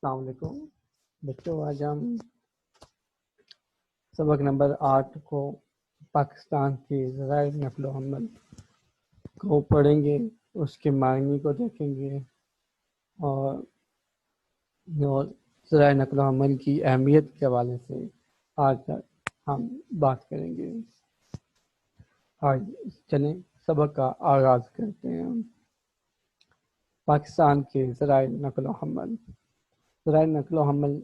السلام علیکم بچوں، آج ہم سبق نمبر 8 کو پاکستان کی ذرائع نقل و حمل کو پڑھیں گے، اس کے معنی کو دیکھیں گے اور ذرائع نقل و حمل کی اہمیت کے حوالے سے آج ہم بات کریں گے۔ آج چلیں سبق کا آغاز کرتے ہیں۔ پاکستان کے ذرائع نقل و حمل۔ ذرائع نقل و حمل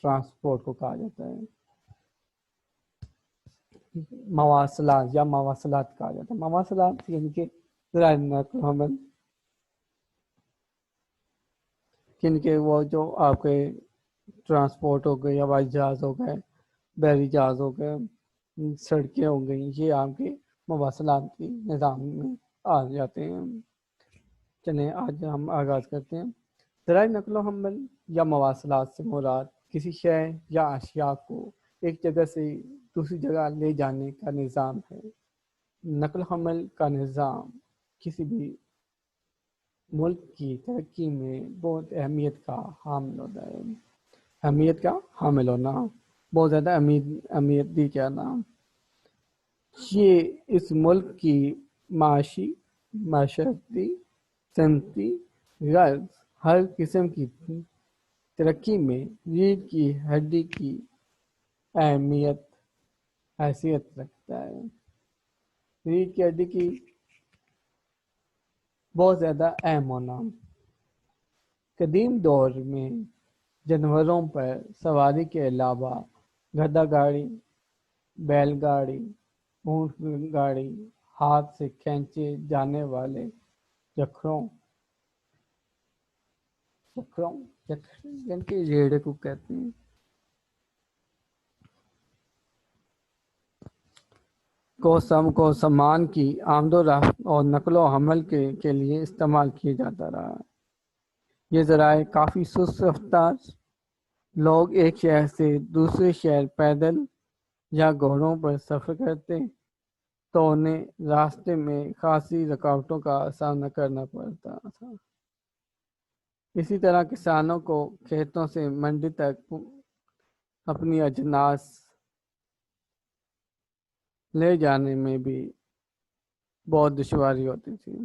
ٹرانسپورٹ کو کہا جاتا ہے، مواصلات یا مواصلات کہا جاتا ہے۔ مواصلات یعنی کہ ذرائع نقل و حمل یعنی کہ وہ جو آپ کے ٹرانسپورٹ ہو گئے، ہوائی جہاز ہو گئے، بحری جہاز ہو گئے، سڑکیں ہو گئی، یہ آپ کے مواصلات کی نظام میں آ جاتے ہیں۔ چلیں آج ہم آغاز کرتے ہیں۔ ذرائع نقل و حمل یا مواصلات سے مراد کسی شے یا اشیاء کو ایک جگہ سے دوسری جگہ لے جانے کا نظام ہے۔ نقل و حمل کا نظام کسی بھی ملک کی ترقی میں بہت اہمیت کا حامل ہوتا ہے۔ اہمیت کا حامل ہونا، بہت زیادہ اہمیت دی جانا، یہ اس ملک کی معاشی، معاشرتی، صنعتی، غرض ہر قسم کی ترقی میں ریڑھ کی ہڈی کی حیثیت رکھتا ہے۔ ریڑھ کی ہڈی کی بہت زیادہ اہم ہونا۔ قدیم دور میں جانوروں پر سواری کے علاوہ گھوڑا گاڑی، بیل گاڑی، اونٹ گاڑی، ہاتھ سے کھینچے جانے والے چکروں یعنی کہ ریڑھے کو کہتے ہیں، کو سامان کی آمد و رفت اور نقل و حمل کے لیے استعمال کیا جاتا رہا۔ یہ ذرائع کافی سست رفتار، لوگ ایک شہر سے دوسرے شہر پیدل یا گھوڑوں پر سفر کرتے تو انہیں راستے میں خاصی رکاوٹوں کا سامنا کرنا پڑتا تھا۔ اسی طرح کسانوں کو کھیتوں سے منڈی تک اپنی اجناس لے جانے میں بھی بہت دشواری ہوتی تھی۔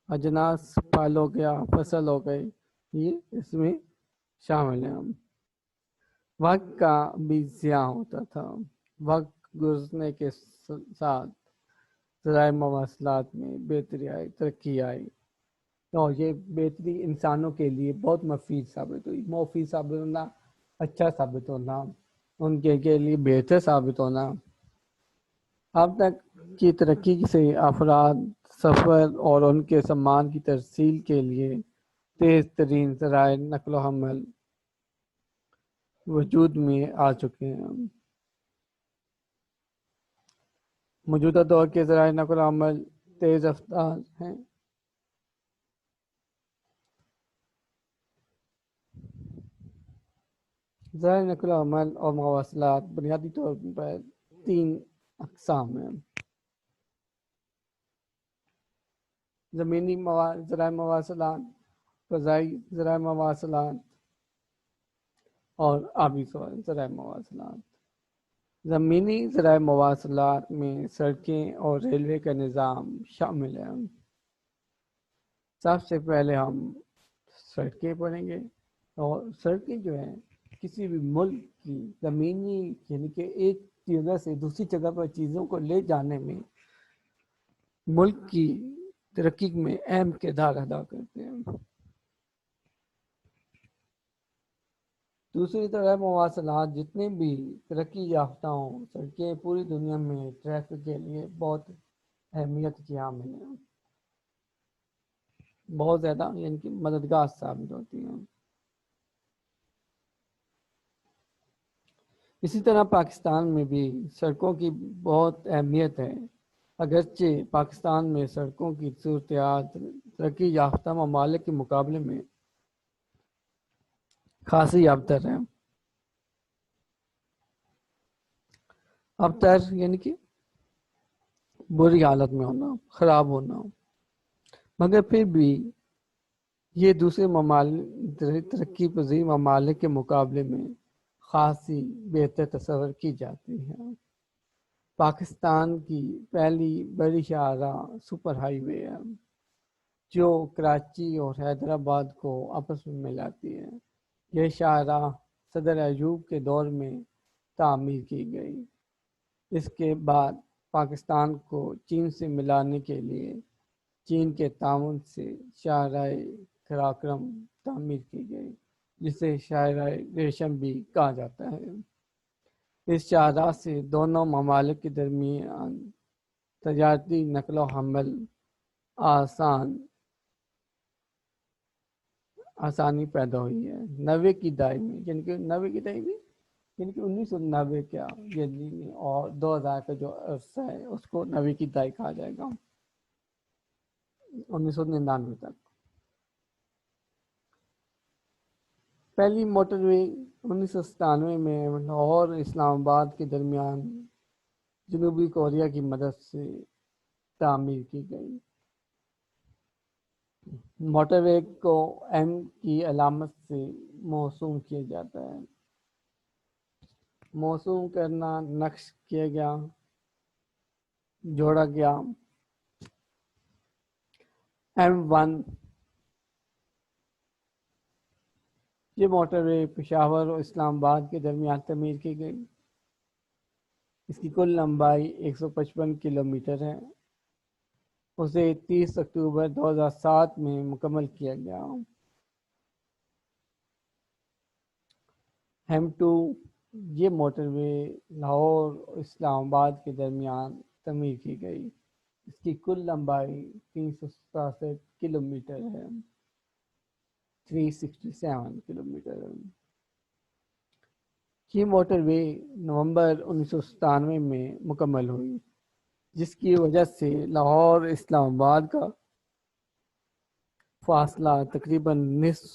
اجناس پھل ہو گیا، فصل ہو گئی، یہ اس میں شامل ہیں۔ وقت کا بھی ضیاع ہوتا تھا۔ وقت گزرنے کے ساتھ ذرائع مواصلات میں بہتری آئی، ترقی آئی، اور یہ بہتری انسانوں کے لیے بہت مفید ثابت ہوئی۔ مفید ثابت ہونا، اچھا ثابت ہونا، ان کے لیے بہتر ثابت ہونا۔ اب تک کی ترقی سے افراد سفر اور ان کے سامان کی ترسیل کے لیے تیز ترین ذرائع نقل و حمل وجود میں آ چکے ہیں۔ موجودہ دور کے ذرائع نقل و حمل تیز رفتار ہیں۔ ذرائع نقل و حمل اور مواصلات بنیادی طور پر 3 اقسام ہیں۔ زمینی ذرائع مواصلات، فضائی ذرائع مواصلات اور آبی ذرائع مواصلات۔ زمینی ذرائع مواصلات میں سڑکیں اور ریلوے کا نظام شامل ہے۔ سب سے پہلے ہم سڑکیں پڑھیں گے، اور سڑکیں جو ہیں کسی بھی ملک کی زمینی یعنی کہ ایک جگہ سے دوسری جگہ پر چیزوں کو لے جانے میں ملک کی ترقی میں اہم کردار ادا کرتے ہیں۔ دوسری طرح مواصلات جتنے بھی ترقی یافتہ ہوں، سڑکیں پوری دنیا میں ٹریفک کے لیے بہت اہمیت کی حامل ہیں، بہت زیادہ یعنی کہ مددگار ثابت ہوتی ہیں۔ اسی طرح پاکستان میں بھی سڑکوں کی بہت اہمیت ہے، اگرچہ پاکستان میں سڑکوں کی صورتحال ترقی یافتہ ممالک کے مقابلے میں خاصی ابتر ہے۔ ابتر یعنی کہ بری حالت میں ہونا، خراب ہونا، مگر پھر بھی یہ دوسرے ممالک ترقی پذیر ممالک کے مقابلے میں خاصی بہتر تصور کی جاتی ہے۔ پاکستان کی پہلی بڑی شاہراہ سپر ہائی وے ہے جو کراچی اور حیدرآباد کو آپس میں ملاتی ہے۔ یہ شاہراہ صدر ایوب کے دور میں تعمیر کی گئی۔ اس کے بعد پاکستان کو چین سے ملانے کے لیے چین کے تعاون سے شاہراہ قراقرم تعمیر کی گئی، جسے شاہراہ ریشم بھی کہا جاتا ہے۔ اس شاہراہ سے دونوں ممالک کے درمیان تجارتی نقل و حمل آسانی پیدا ہوئی ہے۔ 90 کی دہائی میں یعنی کہ 1990 کیا یعنی اور 2000 کا جو عرصہ ہے اس کو 90 کی دہائی کہا جائے گا، 1999 تک۔ پہلی موٹر وے 1997 میں لاہور اسلام آباد کے درمیان جنوبی کوریا کی مدد سے تعمیر کی گئی۔ موٹر وے کو ایم کی علامت سے موسوم کیا جاتا ہے۔ موسوم کرنا، نقش کیا گیا، جوڑا گیا۔ M1 یہ موٹر وے پشاور اور اسلام آباد کے درمیان تعمیر کی گئی۔ اس کی کل لمبائی 155 کلومیٹر ہے۔ اسے 30 اکتوبر 2007 میں مکمل کیا گیا۔ M2 یہ موٹر وے لاہور اور اسلام آباد کے درمیان تعمیر کی گئی۔ اس کی کل لمبائی 367 کلومیٹر ہے، 367 کلومیٹر ہے۔ یہ موٹر وے نومبر 1997 میں مکمل ہوئی، جس کی وجہ سے لاہور اسلام آباد کا فاصلہ تقریباً نصف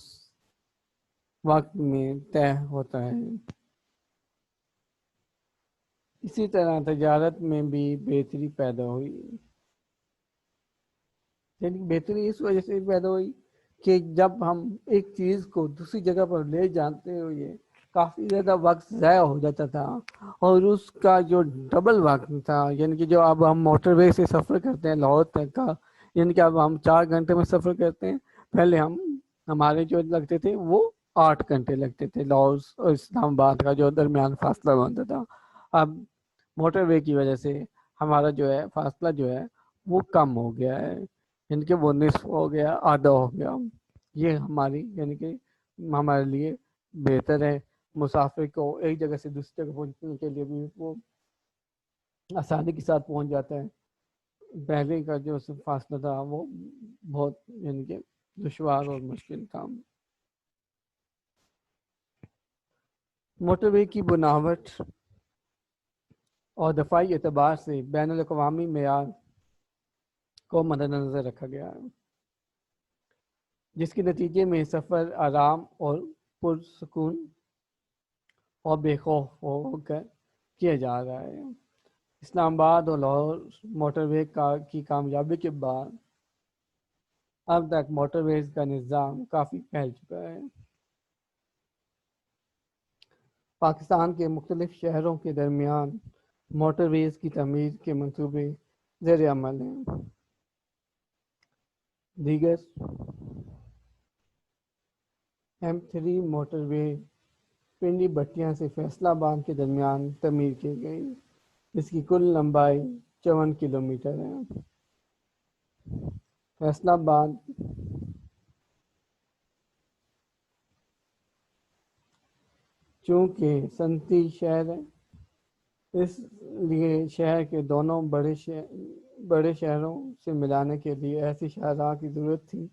وقت میں طے ہوتا ہے۔ اسی طرح تجارت میں بھی بہتری پیدا ہوئی، یعنی بہتری اس وجہ سے پیدا ہوئی کہ جب ہم ایک چیز کو دوسری جگہ پر لے جاتے ہوئے کافی زیادہ وقت ضائع ہو جاتا تھا، اور اس کا جو ڈبل وقت تھا، یعنی کہ جو اب ہم موٹر وے سے سفر کرتے ہیں لاہور تک کا، یعنی کہ اب ہم 4 گھنٹے میں سفر کرتے ہیں، پہلے ہمارے جو لگتے تھے وہ 8 گھنٹے لگتے تھے لاہور اور اسلام آباد کا جو درمیان فاصلہ بنتا تھا۔ اب موٹر وے کی وجہ سے ہمارا جو ہے فاصلہ جو ہے وہ کم ہو گیا ہے، یعنی کہ وہ نصف ہو گیا، آدھا ہو گیا۔ یہ ہماری یعنی کہ ہمارے لیے بہتر ہے۔ مسافر کو ایک جگہ سے دوسری جگہ پہنچنے کے لیے بھی وہ آسانی کے ساتھ پہنچ جاتا ہے۔ پہلے کا جو فاصلہ تھا وہ بہت یعنی کہ دشوار اور مشکل تھا۔ موٹر وے کی بناوٹ اور دفاعی اعتبار سے بین الاقوامی معیار کو مد نظر رکھا گیا ہے، جس کے نتیجے میں سفر آرام اور پرسکون اور بے خوف ہو کر کیا جا رہا ہے۔ اسلام آباد اور لاہور موٹر وے کی کامیابی کے بعد اب تک موٹر ویز کا نظام کافی پھیل چکا ہے۔ پاکستان کے مختلف شہروں کے درمیان موٹر ویز کی تعمیر کے منصوبے زیر عمل ہیں۔ دیگر M3 موٹر وے پنڈی بٹیاں سے فیصل آباد کے درمیان تعمیر کی گئی۔ اس کی کل لمبائی 54 کلومیٹر ہے۔ فیصل آباد چونکہ صنعتی شہر ہے، اس لیے شہر کے دونوں بڑے شہروں سے ملانے کے لیے ایسی شاہراہ کی ضرورت تھی۔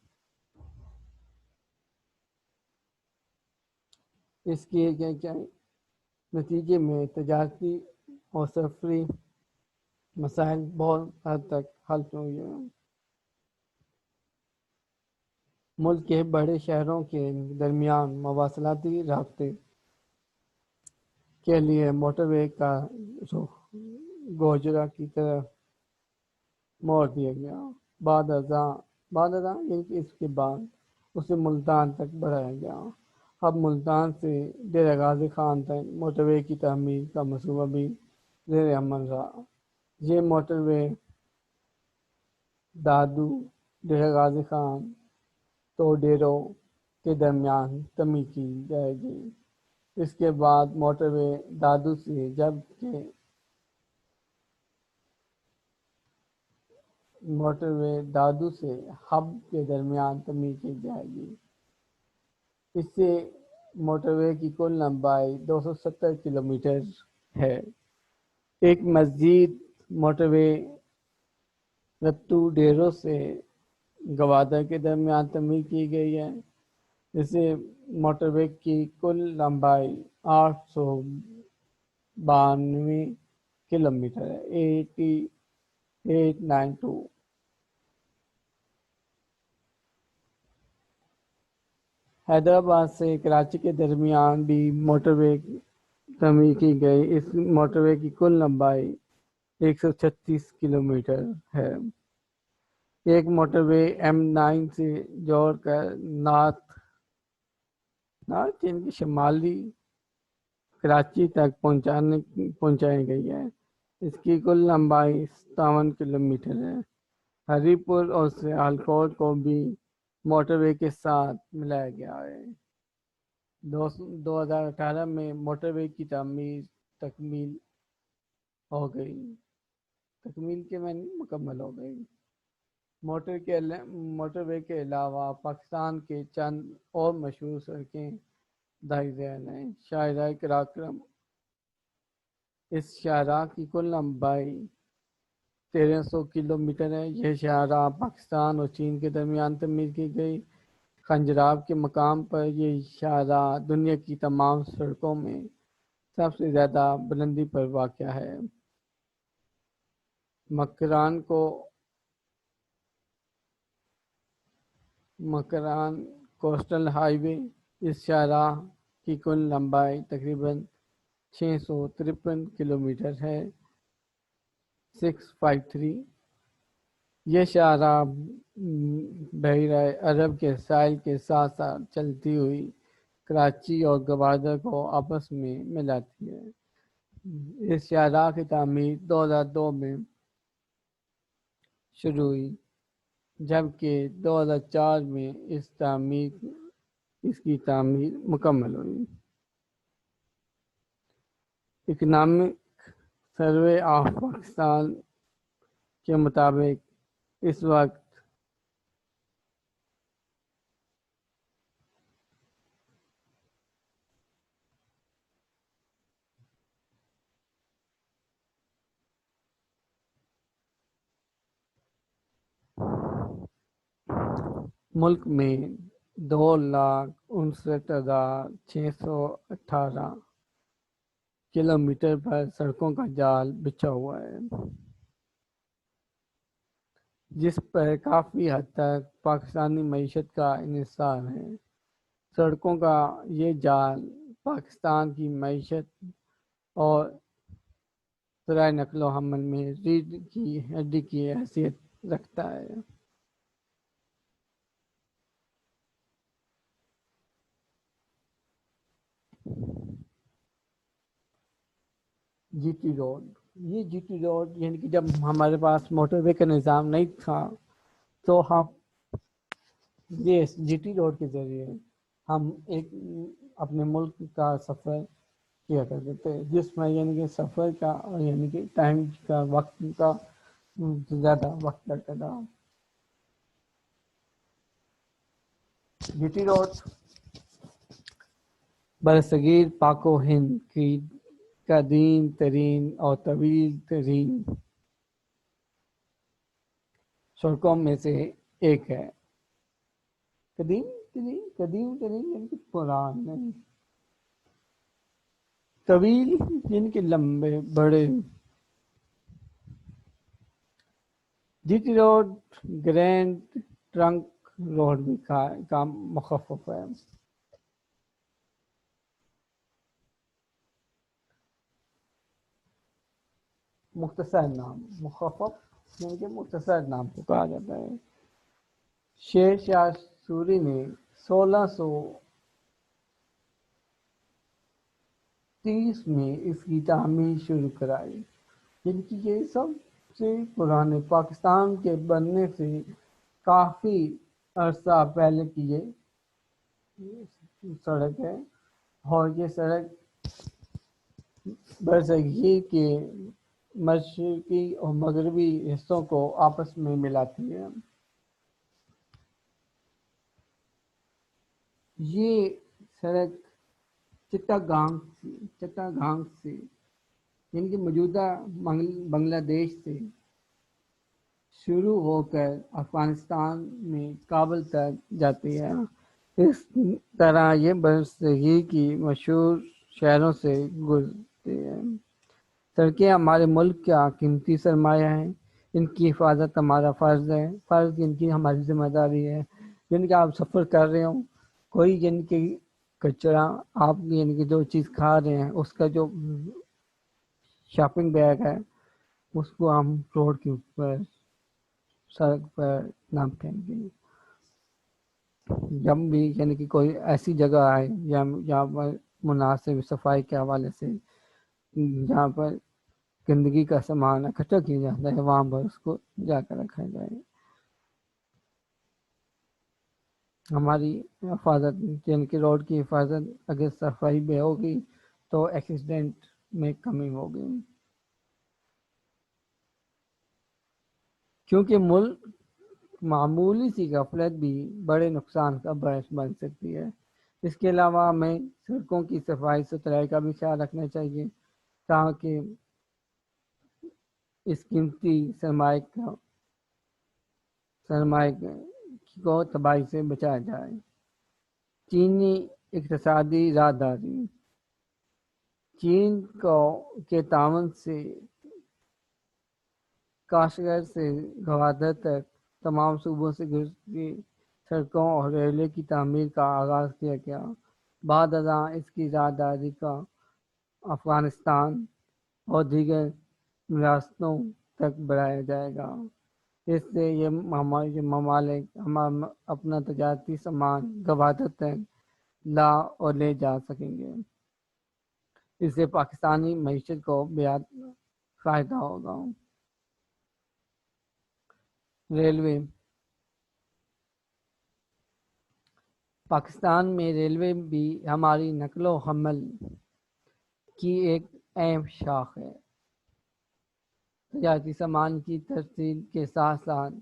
اس کے نتیجے میں تجارتی اور سفری مسائل بہت حد تک حل ہوئے ہیں۔ ملک کے بڑے شہروں کے درمیان مواصلاتی رابطے کے لیے موٹر وے کا رخ گوجرا کی طرف موڑ دیا گیا۔ بعد ازاں یعنی کہ اس کے بعد اسے ملتان تک بڑھایا گیا۔ اب ملتان سے ڈیرہ غازی خان تک موٹر وے کی تعمیر کا منصوبہ بھی زیر عمل رہا۔ یہ موٹر وے دادو، ڈیرہ غازی خان، توڈیرو کے درمیان تعمیر کی جائے گی۔ اس کے بعد موٹر وے دادو سے ہب کے درمیان تعمیر کی جائے گی۔ اس سے موٹر وے کی کل لمبائی 270 کلومیٹر ہے۔ ایک مزید موٹر وے رتو ڈیرو سے گوادر کے درمیان تعمیر کی گئی ہے۔ اس سے موٹر وے کی کل لمبائی 892 کلومیٹر ہے، 8892۔ حیدرآباد سے کراچی کے درمیان بھی موٹر وے تعمیر کی گئی۔ اس موٹر وے کی کل لمبائی 136 کلومیٹر ہے۔ ایک موٹر وے M9 سے جوڑ کر نارتھ کی شمالی کراچی تک پہنچائی گئی ہے۔ اس کی کل لمبائی 57 کلومیٹر ہے۔ ہری پور اور سیالکوٹ کو بھی موٹر وے کے ساتھ ملایا گیا ہے۔ 2018 میں موٹر وے کی تعمیر مکمل ہو گئی۔ موٹر وے کے علاوہ پاکستان کے چند اور مشہور سڑکیں دہی ذیل ہیں۔ شاہراہ قراقرم، اس شاہراہ کی کل لمبائی 1300 کلومیٹر ہے۔ یہ شاہراہ پاکستان اور چین کے درمیان تعمیر کی گئی۔ خنجراب کے مقام پر یہ شاہراہ دنیا کی تمام سڑکوں میں سب سے زیادہ بلندی پر واقع ہے۔ مکران کوسٹل ہائی وے، اس شاہراہ کی کل لمبائی تقریباً 653 کلومیٹر ہے، 653۔ یہ شاہراہ بحیرہ عرب کے ساحل کے ساتھ ساتھ چلتی ہوئی کراچی اور گوادر کو آپس میں ملاتی ہے۔ اس شاہراہ کی تعمیر 2002 میں شروع ہوئی، جبکہ 2004 میں اس کی تعمیر مکمل ہوئی۔ اکنامک سروے آف پاکستان کے مطابق اس وقت ملک میں 2,59,618 کلومیٹر پر سڑکوں کا جال بچھا ہوا ہے، جس پر کافی حد تک پاکستانی معیشت کا انحصار ہے۔ سڑکوں کا یہ جال پاکستان کی معیشت اور ذرائع نقل و حمل میں ریڑھ کی ہڈی کی حیثیت رکھتا ہے۔ جی ٹی روڈ، یہ جی ٹی روڈ یعنی کہ جب ہمارے پاس موٹر وے کا نظام نہیں تھا تو ہم یہ جی ٹی روڈ کے ذریعے ہم ایک اپنے ملک کا سفر کیا کرتے تھے، جس میں یعنی کہ سفر کا یعنی کہ ٹائم کا وقت کا زیادہ وقت لگتا تھا۔ جی ٹی روڈ برصغیر پاک و ہند کی قدیم ترین اور طویل ترین سڑکوں میں سے ایک ہے۔ قدیم ترین یعنی کہ پرانے، طویل یعنی کہ لمبے بڑے۔ G T road grand trunk road بھی کا مخفف ہے۔ مختصر نام، مخفف یعنی کہ مختصر نام کو کہا جاتا ہے۔ شیر شاہ سوری نے 1630 میں اس کی تعمیر شروع کرائی، جن کی یہ سب سے پرانے پاکستان کے بننے سے کافی عرصہ پہلے کی یہ سڑک ہے، اور یہ سڑک برصغیر کے مشرقی اور مغربی حصوں کو آپس میں ملاتی ہے۔ یہ سڑک چٹاگانگ سے یعنی کہ موجودہ بنگلہ دیش سے شروع ہو کر افغانستان میں کابل تک جاتی ہے۔ اس طرح یہ برصغیر کی مشہور شہروں سے گزرتی ہے۔ سڑکیں ہمارے ملک کا قیمتی سرمایہ ہیں، ان کی حفاظت ہمارا فرض ہے، ان کی ہماری ذمہ داری ہے۔ یعنی کہ آپ سفر کر رہے ہوں، کوئی یعنی کہ کچرا آپ یعنی کہ جو چیز کھا رہے ہیں اس کا جو شاپنگ بیگ ہے اس کو ہم روڈ کے اوپر سڑک پر نہ پھینکیں۔ جب بھی یعنی کہ کوئی ایسی جگہ آئے جہاں پر مناسب صفائی کے حوالے سے جہاں پر گندگی کا سامان اکٹھا کیا جاتا ہے وہاں پر اس کو جا کر رکھا جائے۔ ہماری حفاظت یعنی کہ روڈ کی حفاظت اگر صفائی میں ہوگی تو ایکسیڈنٹ میں کمی ہوگی، کیونکہ ملک معمولی سی غفلت بھی بڑے نقصان کا باعث بن سکتی ہے۔ اس کے علاوہ ہمیں سڑکوں کی صفائی ستھرائی کا بھی خیال رکھنا چاہیے تاکہ اس قیمتی سرمایہ کو تباہی سے بچایا جائے۔ چینی اقتصادی راہداری چین کے تعاون سے کاشغر سے گوادر تک تمام صوبوں سے گزرتی سڑکوں اور ریلوے کی تعمیر کا آغاز کیا گیا۔ بعد ازاں اس کی راہداری کا افغانستان اور دیگر ریاستوں تک بڑھایا جائے گا۔ اس سے یہ ممالک اپنا تجارتی سامان گوادر تک لا اور لے جا سکیں گے۔ اس سے پاکستانی معیشت کو بہت فائدہ ہوگا۔ ریلوے پاکستان میں ریلوے بھی ہماری نقل و حمل کی ایک اہم شاخ ہے۔ تجارتی سامان کی ترسیل کے ساتھ ساتھ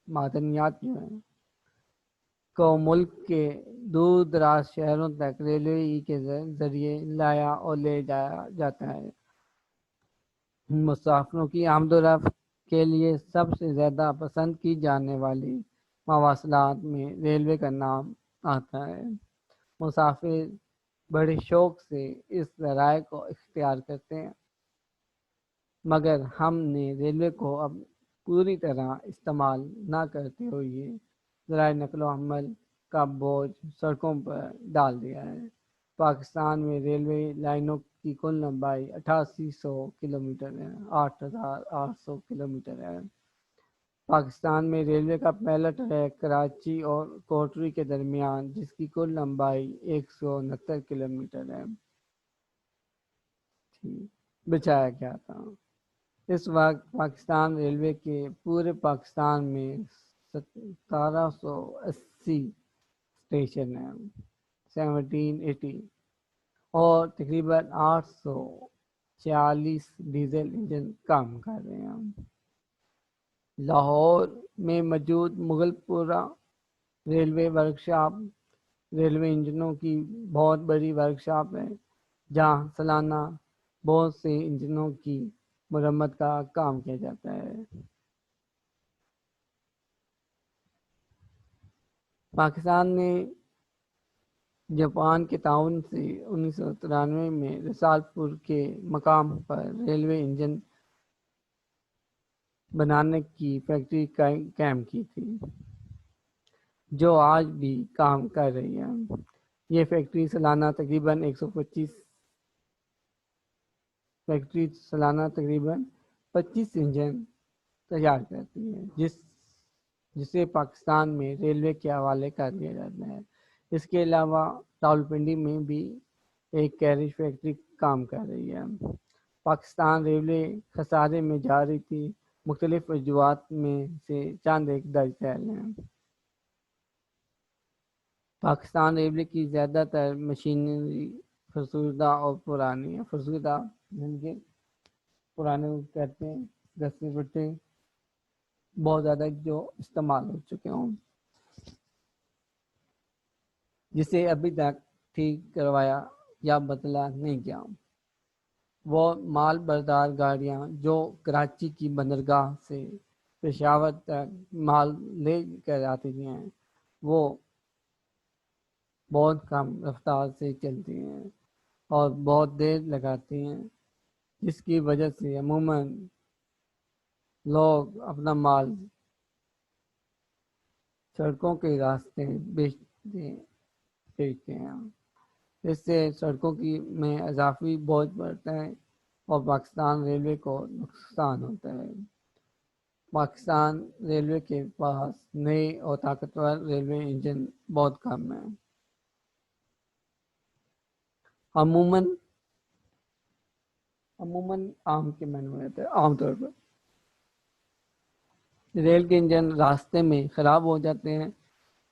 معدنیات جو ہیں کو ملک کے دور دراز شہروں تک ریلوے کے ذریعے لایا اور لے جایا جاتا ہے۔ مسافروں کی آمد و رفت کے لیے سب سے زیادہ پسند کی جانے والی مواصلات میں ریلوے کا نام آتا ہے۔ مسافر بڑے شوق سے اس ذرائع کو اختیار کرتے ہیں، مگر ہم نے ریلوے کو اب پوری طرح استعمال نہ کرتے ہوئے ذرائع نقل و حمل کا بوجھ سڑکوں پر ڈال دیا ہے۔ پاکستان میں ریلوے لائنوں کی کل لمبائی 8800 کلومیٹر ہے، 8800 کلومیٹر ہے۔ پاکستان میں ریلوے کا پہلا ٹریک کراچی اور کوٹری کے درمیان جس کی کل لمبائی 169 کلومیٹر ہے بچھایا گیا تھا۔ اس وقت پاکستان ریلوے کے پورے پاکستان میں 1780 اسٹیشن ہیں 1780 اور تقریباً 846 ڈیزل انجن کام کر رہے ہیں۔ لاہور میں موجود مغل پورہ ریلوے ورکشاپ ریلوے انجنوں کی بہت بڑی ورکشاپ ہے، جہاں سالانہ بہت سے انجنوں کی مرمت کا کام کیا جاتا ہے۔ پاکستان نے جاپان کے تعاون سے 1993 میں رسالپور کے مقام پر ریلوے انجن بنانے کی فیکٹری قائم کی تھی، جو آج بھی کام کر رہی ہے۔ یہ فیکٹری سالانہ تقریباً 25 انجن تیار کرتی ہے جسے پاکستان میں ریلوے کے حوالے کر دیا جاتا ہے۔ اس کے علاوہ راولپنڈی میں بھی ایک کیریج فیکٹری کام کر رہی ہے۔ پاکستان ریلوے خسارے میں جا رہی تھی، مختلف وجوہات میں سے چند ایک درج ذیل ہیں۔ پاکستان ریلوے کی زیادہ تر مشینری فرسودہ اور پرانی ہے۔ فرسودہ پرانے کہتے ہیں گھسے پٹے بہت زیادہ جو استعمال ہو چکے ہوں، جسے ابھی تک ٹھیک کروایا یا بدلا نہیں گیا۔ وہ مال بردار گاڑیاں جو کراچی کی بندرگاہ سے پشاور تک مال لے کر آتی ہیں، وہ بہت کم رفتار سے چلتی ہیں اور بہت دیر لگاتی ہیں، جس کی وجہ سے عموماً لوگ اپنا مال سڑکوں کے راستے بیچتے ہیں۔ اس سے سڑکوں میں اضافی بوجھ بڑھتا ہے اور پاکستان ریلوے کو نقصان ہوتا ہے۔ پاکستان ریلوے کے پاس نئے اور طاقتور ریلوے انجن بہت کم ہیں۔ عموماً عام کے معنی میں ہوتا ہے، عام طور پر ریل کے انجن راستے میں خراب ہو جاتے ہیں،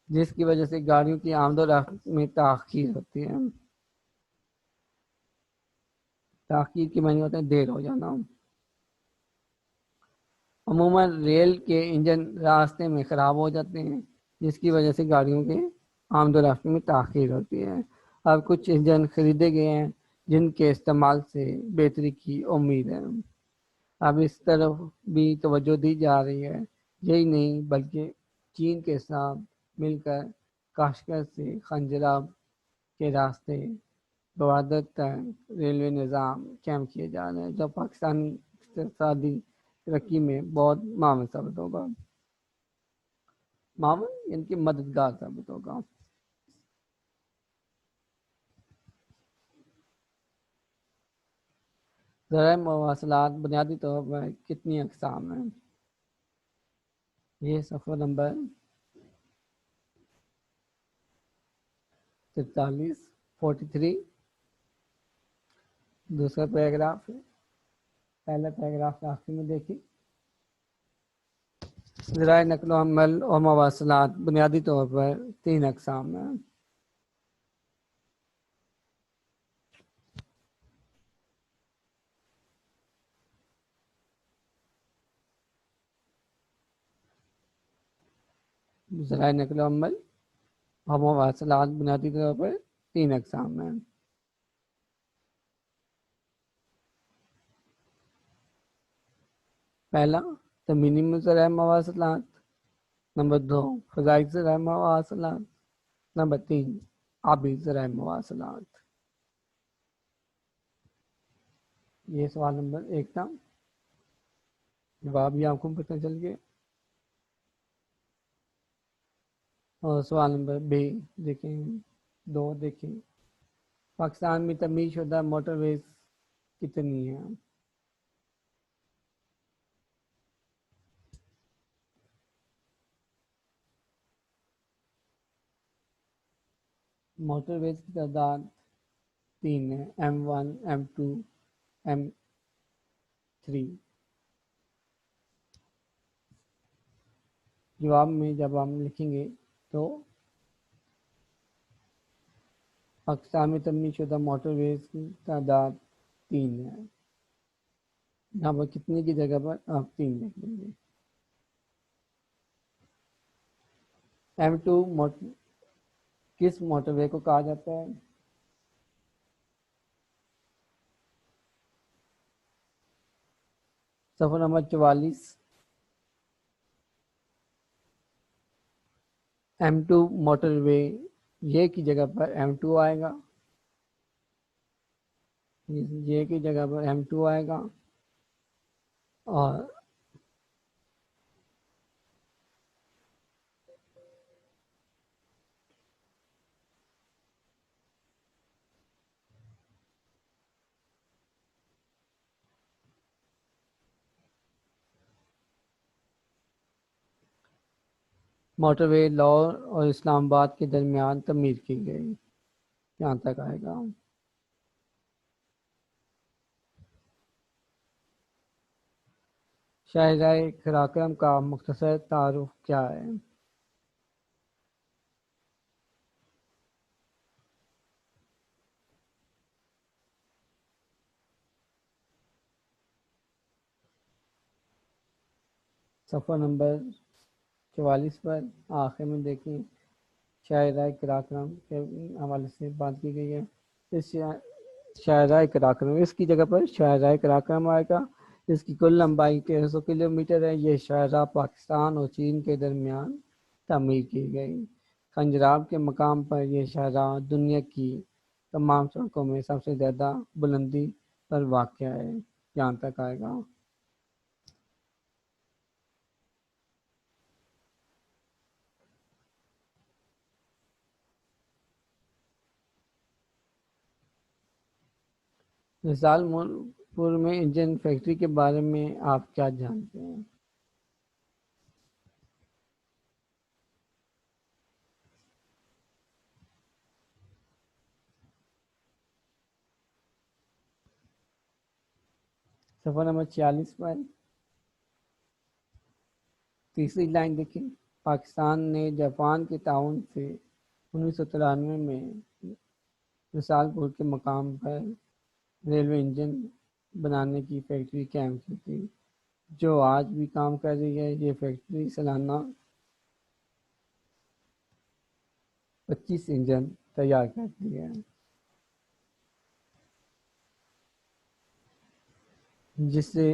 جس کی وجہ سے گاڑیوں کی آمد و رفت میں تاخیر ہوتی ہے۔ تاخیر کے معنی ہوتا ہے دیر ہو جانا۔ عموماً ریل کے انجن راستے میں خراب ہو جاتے ہیں، جس کی وجہ سے گاڑیوں کے آمد و رفت میں تاخیر ہوتی ہے۔ اب کچھ انجن خریدے گئے ہیں جن کے استعمال سے بہتری کی امید ہے۔ اب اس طرف بھی توجہ دی جا رہی ہے۔ یہی نہیں بلکہ چین کے ساتھ مل کر کاشغر سے خنجراب کے راستے گوادر تک ریلوے نظام قائم کیے جا رہے ہیں، جو پاکستانی اقتصادی ترقی میں بہت معاون ثابت ہوگا۔ معاون یعنی کہ مددگار ثابت ہوگا۔ ذرائع مواصلات بنیادی طور پر کتنی اقسام ہیں؟ یہ صفحہ نمبر 43 دوسرا پیراگراف ہے۔ پہلا پیراگراف آخر میں دیکھیں۔ ذرائع نقل و حمل اور مواصلات بنیادی طور پر 3 اقسام ہیں۔ ذرائع نقل و حمل اور مواصلات بنیادی طور پر 3 اقسام ہیں۔ پہلا زمینی ذرائع مواصلات، نمبر 2 فضائی ذرائع مواصلات، نمبر 3 آبی ذرائع مواصلات۔ یہ سوال نمبر 1 تھا، جواب بھی آپ کو پتہ چل گیا۔ اور سوال نمبر دیکھیں 2 دیکھیں، پاکستان میں تعمیر شدہ موٹر ویز کتنی ہیں؟ موٹر ویز کی تعداد 3 ہے، M1 M2 M3۔ جواب میں جب ہم لکھیں گے تو پاکستان میں تعمیر شدہ موٹر ویز کی تعداد 3 ہے۔ یہاں پر کتنے کی جگہ پر آپ 3 لکھ دیں گے۔ M2 کس موٹر وے کو کہا جاتا ہے؟ صفحہ نمبر 44۔ M2 موٹر وے، یہ کی جگہ پر M2 آئے گا، یہ کی جگہ پر M2 آئے گا، اور موٹر وے لاہور اور اسلام آباد کے درمیان تعمیر کی گئی. یہاں تک آئے گا. شاہراہ قراقرم کا مختصر تعارف کیا ہے؟ صفحہ نمبر 44 پر آخر میں دیکھیں شاہراہ قراقرم کے حوالے سے بات کی گئی ہے. اس شاہراہ قراقرم اس کی جگہ پر شاہراہ قراقرم آئے گا. اس کی کل لمبائی 1300 کلومیٹر ہے. یہ شاہراہ پاکستان اور چین کے درمیان تعمیر کی گئی. خنجراب کے مقام پر یہ شاہراہ دنیا کی تمام سڑکوں میں سب سے زیادہ بلندی پر واقع ہے. یہاں تک آئے گا. مثال پور میں انجن فیکٹری کے بارے میں آپ کیا جانتے ہیں؟ صفحہ نمبر 46 پر تیسری لائن دیکھیں. پاکستان نے جاپان کے تعاون سے 1993 میں مثال پور کے مقام پر ریلوے انجن بنانے کی فیکٹری قائم کی تھی جو آج بھی کام کر رہی ہے. یہ فیکٹری سالانہ 25 انجن تیار کرتی ہے جسے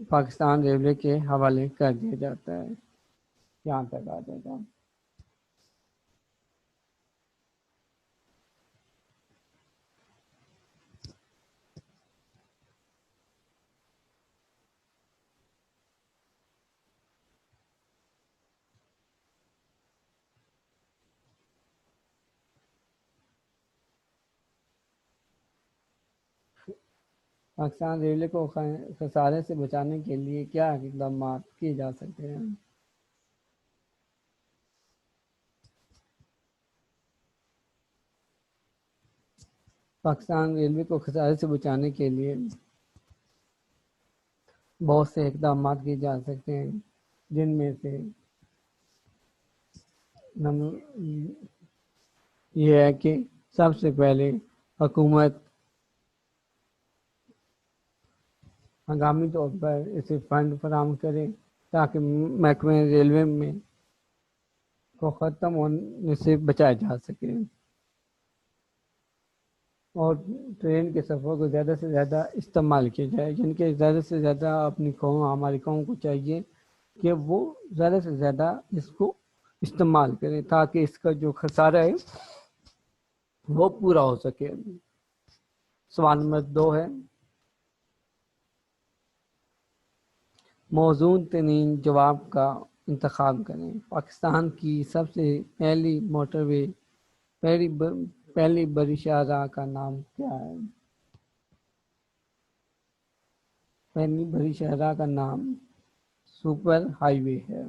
پاکستان ریلوے کے حوالے کر دیا جاتا ہے. یہاں تک آ جائے گا. پاکستان ریلوے کو خسارے سے بچانے کے لیے کیا اقدامات کیے جا سکتے ہیں؟ پاکستان ریلوے کو خسارے سے بچانے کے لیے بہت سے اقدامات کیے جا سکتے ہیں جن میں سے یہ ہے کہ سب سے پہلے حکومت ہنگامی طور پر اسے فنڈ فراہم کرے تاکہ محکمہ ریلوے میں کو ختم ہونے سے بچایا جا سکے اور ٹرین کے سفر کو زیادہ سے زیادہ استعمال کیا جائے. یعنی کہ زیادہ سے زیادہ اپنی قوم ہماری قوم کو چاہیے کہ وہ زیادہ سے زیادہ اس کو استعمال کریں تاکہ اس کا جو خسارہ ہے وہ پورا ہو سکے. سوال نمبر 2 ہے موزون ترین جواب کا انتخاب کریں. پاکستان کی سب سے پہلی موٹر وے پہلی بڑی شاہراہ کا نام کیا ہے؟ پہلی بڑی شاہراہ کا نام سپر ہائی وے ہے.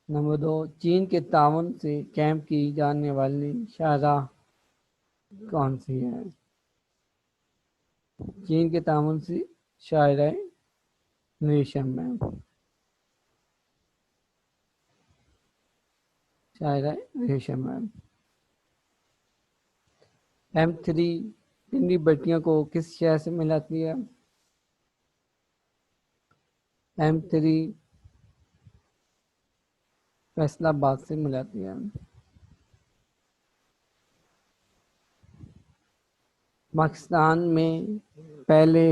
نمبر 2 چین کے تعاون سے قائم کی جانے والی شاہراہ کون سی ہے؟ چین کے تعاون سے شاہراہ ریشم ہے. شاہراہ ریشم ہے. M3 پنڈی بٹیوں کو کس شہر سے ملاتی ہے؟ M3 فیصل آباد سے ملاتی ہے. پاکستان میں پہلے